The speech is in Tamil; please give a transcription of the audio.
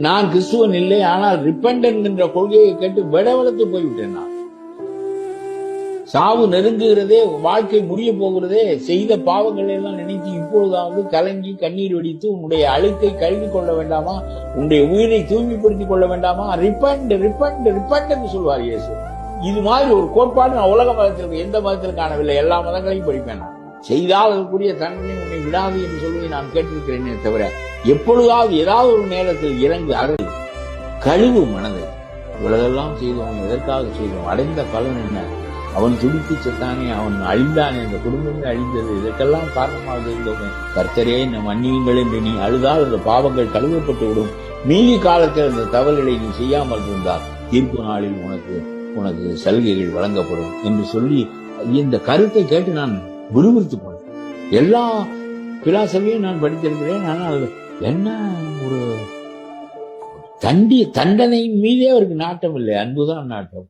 நான் கிறிஸ்துவன் இல்லை, ஆனால் ரிப்பெண்டன்ட் என்ற கொள்கையை கேட்டு விடவெடுத்து போய்விட்டேன். நான் சாவு நெருங்குகிறதே, வாழ்க்கை முடிய போகிறதே, செய்த பாவங்களை எல்லாம் நினைத்து இப்பொழுதாவது கலங்கி கண்ணீர் வெடித்து உன்னுடைய அழுக்கை கழுவி கொள்ள வேண்டாமா, உன்னுடைய உயிரை தூய்மைப்படுத்திக் கொள்ள வேண்டாமா? ரிப்பெண்ட் ரிப்பெண்ட் ரிப்பெண்ட் என்று சொல்வார் இயேசு. இது மாதிரி ஒரு கோட்பாடு நான் உலக மதத்திற்கு எந்த மதத்திலும் காணவில்லை. எல்லா மதங்களையும் படிப்பேன். நான் செய்தால் அதற்குரிய தண்டனை உன்னை விடாது என்று சொல்வதை நான் கேட்டிருக்கிறேனே தவிர, எப்பொழுதாவது ஏதாவது ஒரு நேரத்தில் இறங்கு அருள் கழிவு மனதை. இவ்வளவெல்லாம் செய்தோம், எதற்காக செய்தோம், அடைந்த பலன் என்ன? அவன் துடித்து செத்தானே, அவன் அழிந்தானே, இந்த குடும்பமே அழிந்தது, இதற்கெல்லாம் காரணமாக இருந்தோமே. கர்த்தரே நம் மன்னியுங்கள் என்று நீ அழுதால் அந்த பாவங்கள் கழுவப்பட்டு விடும். மீதி காலத்தில் அந்த தவறுகளை நீ செய்யாமல் இருந்தால் தீர்ப்பு நாளில் உனக்கு சலுகைகள் வழங்கப்படும் என்று சொல்லி இந்த கருத்தை கேட்டு நான் விறுவிறுத்து போனேன். எல்லா பிலாசபியும் நான் படித்திருக்கிறேன். ஆனால் என்ன ஒரு தண்டனை மீதே அவருக்கு நாட்டம் இல்லை, அன்புதான் நாட்டம்.